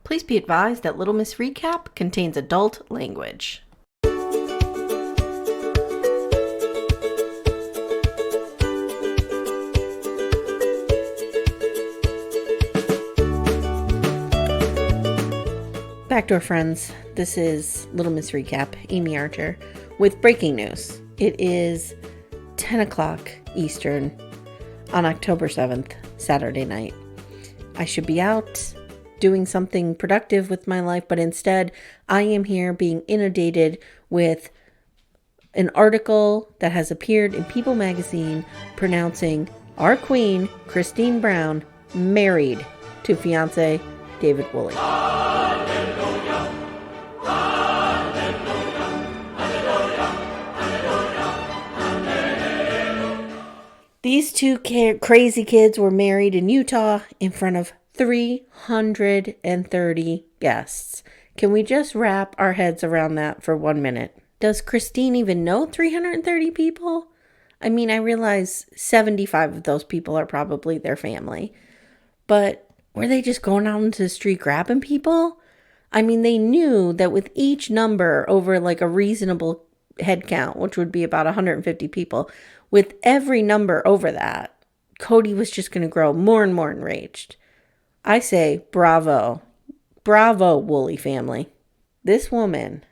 Please be advised that Little Miss Recap contains adult language. Backdoor friends, this is Little Miss Recap, Amy Archer, with breaking news. It is 10 o'clock Eastern on October 7th, Saturday night. I should be out doing something productive with my life, but instead I am here being inundated with an article that has appeared in People magazine pronouncing our queen, Christine Brown, married to fiancé David Woolley. These two crazy kids were married in Utah in front of 330 guests. Can we just wrap our heads around that for 1 minute? Does Christine even know 330 people? I mean, I realize 75 of those people are probably their family. But were they just going out into the street grabbing people? I mean, they knew that with each number over like a reasonable head count, which would be about 150 people, with every number over that, Cody was just going to grow more and more enraged. I say, bravo. Bravo, Woolley family. This woman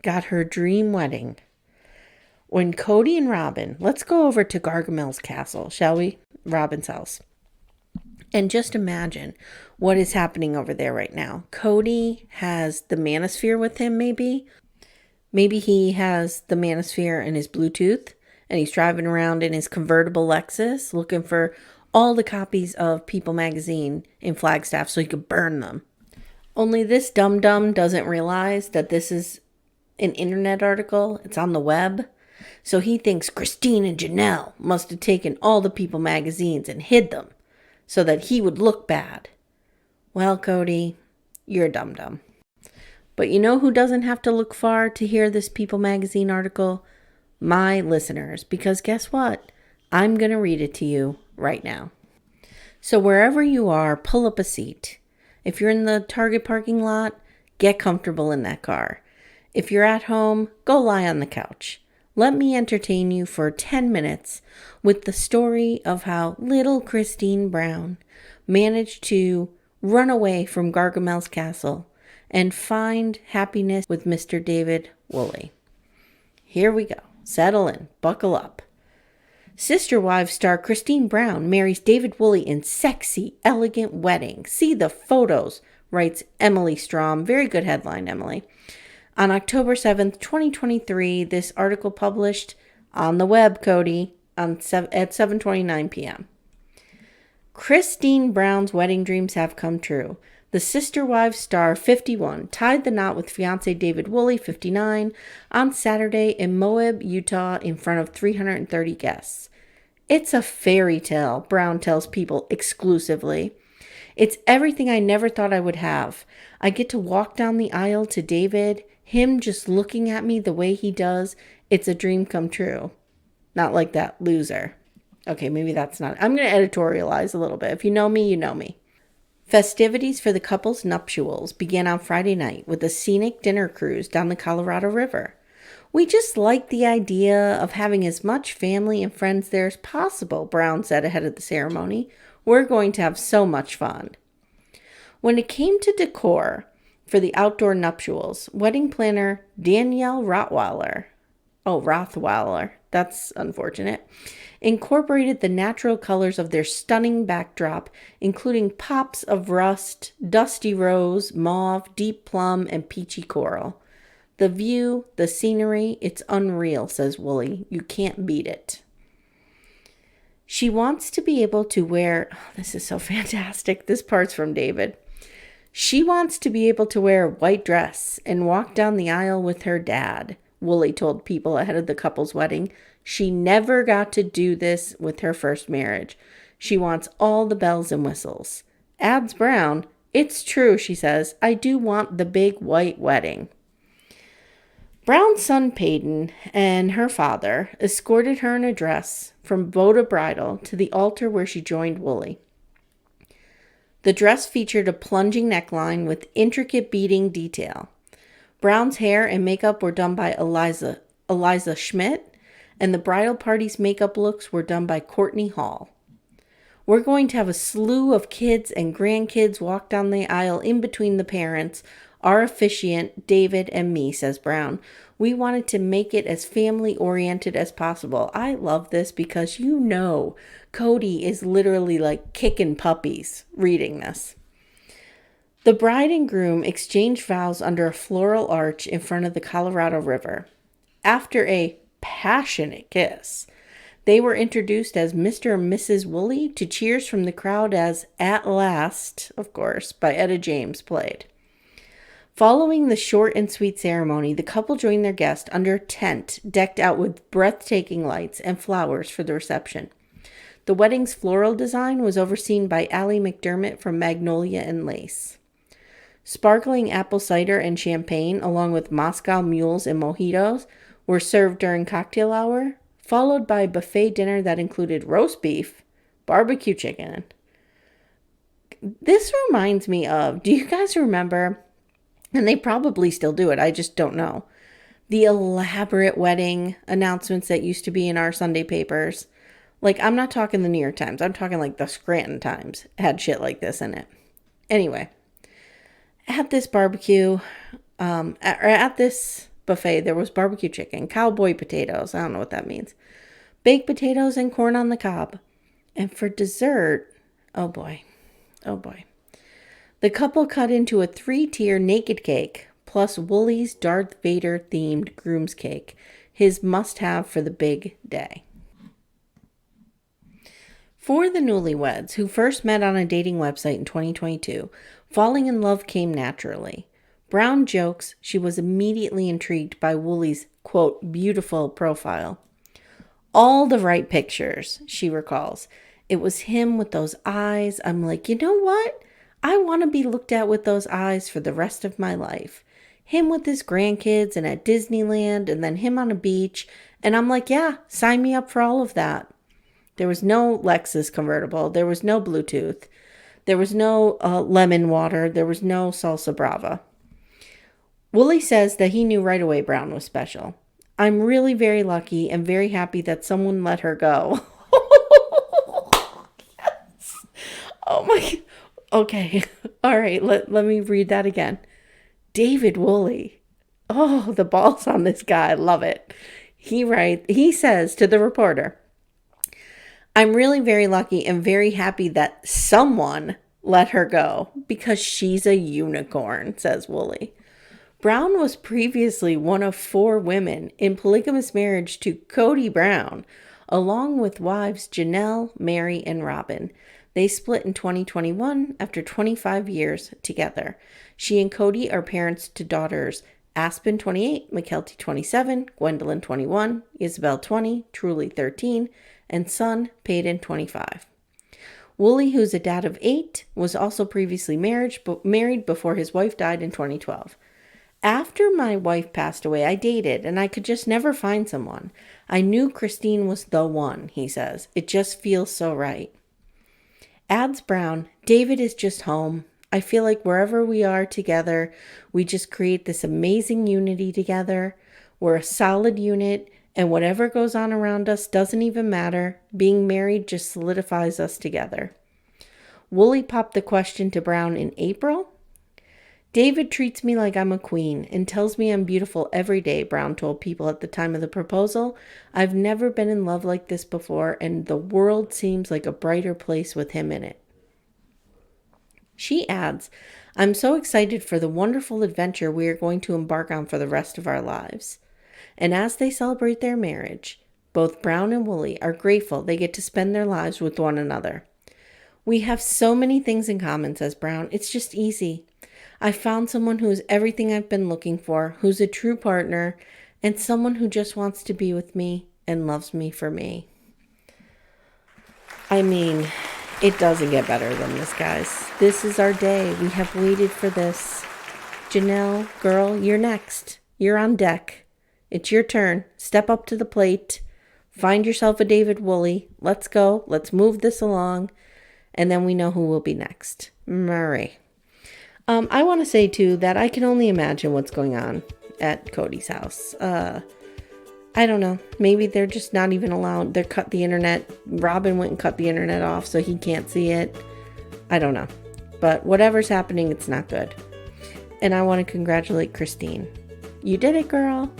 got her dream wedding when Cody and Robin, let's go over to Gargamel's castle, shall we? Robin's house. And just imagine what is happening over there right now. Cody has the manosphere with him, maybe. Maybe he has the manosphere and his Bluetooth, and he's driving around in his convertible Lexus looking for all the copies of People magazine in Flagstaff so he could burn them. Only this dum-dum doesn't realize that this is an internet article. It's on the web. So he thinks Christine and Janelle must have taken all the People magazines and hid them so that he would look bad. Well, Cody, you're a dum-dum. But you know who doesn't have to look far to hear this People magazine article? My listeners. Because guess what? I'm going to read it to you right now. So wherever you are, pull up a seat. If you're in the Target parking lot, get comfortable in that car. If you're at home, go lie on the couch. Let me entertain you for 10 minutes with the story of how little Christine Brown managed to run away from Gargamel's castle and find happiness with Mr. David Woolley. Here we go. Settle in. Buckle up. Sister Wives star Christine Brown marries David Woolley in sexy, elegant wedding. See the photos, writes Emily Strom. Very good headline, Emily. On October 7th, 2023, this article published on the web, Cody, at 7:29 p.m. Christine Brown's wedding dreams have come true. The Sister Wives star, 51, tied the knot with fiancé David Woolley, 59, on Saturday in Moab, Utah, in front of 330 guests. It's a fairy tale, Brown tells People exclusively. It's everything I never thought I would have. I get to walk down the aisle to David, him just looking at me the way he does. It's a dream come true. Not like that loser. Okay, maybe that's not. I'm going to editorialize a little bit. If you know me, you know me. Festivities for the couple's nuptials began on Friday night with a scenic dinner cruise down the Colorado River. We just like the idea of having as much family and friends there as possible, Brown said ahead of the ceremony. We're going to have so much fun. When it came to decor for the outdoor nuptials, wedding planner Danielle Rothweiler, that's unfortunate, incorporated the natural colors of their stunning backdrop, including pops of rust, dusty rose, mauve, deep plum, and peachy coral. The view, the scenery, it's unreal, says Woolley. You can't beat it. She wants to be able to wear, this is so fantastic, this part's from David. She wants to be able to wear a white dress and walk down the aisle with her dad, Woolley told People ahead of the couple's wedding. She never got to do this with her first marriage. She wants all the bells and whistles. Adds Brown, it's true, she says. I do want the big white wedding. Brown's son Peyton and her father escorted her in a dress from Boda Bridal to the altar where she joined Woolley. The dress featured a plunging neckline with intricate beading detail. Brown's hair and makeup were done by Eliza Schmidt, and the bridal party's makeup looks were done by Courtney Hall. We're going to have a slew of kids and grandkids walk down the aisle in between the parents, our officiant, David, and me, says Brown. We wanted to make it as family-oriented as possible. I love this because Cody is literally like kicking puppies reading this. The bride and groom exchanged vows under a floral arch in front of the Colorado River. After a passionate kiss, they were introduced as Mr. and Mrs. Woolley to cheers from the crowd as At Last, of course, by Etta James played. Following the short and sweet ceremony, the couple joined their guest under a tent decked out with breathtaking lights and flowers for the reception. The wedding's floral design was overseen by Allie McDermott from Magnolia and Lace. Sparkling apple cider and champagne, along with Moscow mules and mojitos, were served during cocktail hour, followed by a buffet dinner that included roast beef, barbecue chicken. This reminds me of, do you guys remember, and they probably still do it, I just don't know, the elaborate wedding announcements that used to be in our Sunday papers? Like, I'm not talking the New York Times, I'm talking like the Scranton Times had shit like this in it. Anyway, at this barbecue, at this buffet, there was barbecue chicken, cowboy potatoes, I don't know what that means, baked potatoes, and corn on the cob. And for dessert, oh boy, the couple cut into a 3-tier naked cake, plus Woolley's Darth Vader themed groom's cake, his must-have for the big day. For the newlyweds, who first met on a dating website in 2022, falling in love came naturally. Brown jokes she was immediately intrigued by Woolley's, quote, beautiful profile. All the right pictures, she recalls. It was him with those eyes. I'm like, you know what? I want to be looked at with those eyes for the rest of my life. Him with his grandkids and at Disneyland, and then him on a beach. And I'm like, yeah, sign me up for all of that. There was no Lexus convertible. There was no Bluetooth. There was no lemon water. There was no salsa brava. Woolley says that he knew right away Brown was special. I'm really very lucky and very happy that someone let her go. Yes. Oh my. Okay. All right. Let me read that again. David Woolley. Oh, the balls on this guy. I love it. He says to the reporter, I'm really very lucky and very happy that someone let her go because she's a unicorn, says Woolley. Brown was previously one of 4 women in polygamous marriage to Cody Brown, along with wives Janelle, Mary, and Robin. They split in 2021 after 25 years together. She and Cody are parents to daughters Aspen, 28, McKelty, 27, Gwendolyn, 21, Isabel, 20, Truly, 13, and son, Peyton, 25. Woolley, who's a dad of 8, was also previously married before his wife died in 2012. After my wife passed away, I dated, and I could just never find someone. I knew Christine was the one, he says. It just feels so right. Adds Brown, David is just home. I feel like wherever we are together, we just create this amazing unity together. We're a solid unit, and whatever goes on around us doesn't even matter. Being married just solidifies us together. Woolley popped the question to Brown in April. David treats me like I'm a queen and tells me I'm beautiful every day, Brown told People at the time of the proposal. I've never been in love like this before, and the world seems like a brighter place with him in it. She adds, I'm so excited for the wonderful adventure we are going to embark on for the rest of our lives. And as they celebrate their marriage, both Brown and Woolley are grateful they get to spend their lives with one another. We have so many things in common, says Brown. It's just easy. I found someone who is everything I've been looking for, who's a true partner, and someone who just wants to be with me and loves me for me. I mean, it doesn't get better than this, guys. This is our day. We have waited for this. Janelle, girl, you're next. You're on deck. It's your turn. Step up to the plate. Find yourself a David Woolley. Let's go. Let's move this along. And then we know who will be next. Murray. I want to say, too, that I can only imagine what's going on at Cody's house. I don't know. Maybe they're just not even allowed. They're cut the internet. Robin went and cut the internet off so he can't see it. I don't know. But whatever's happening, it's not good. And I want to congratulate Christine. You did it, girl.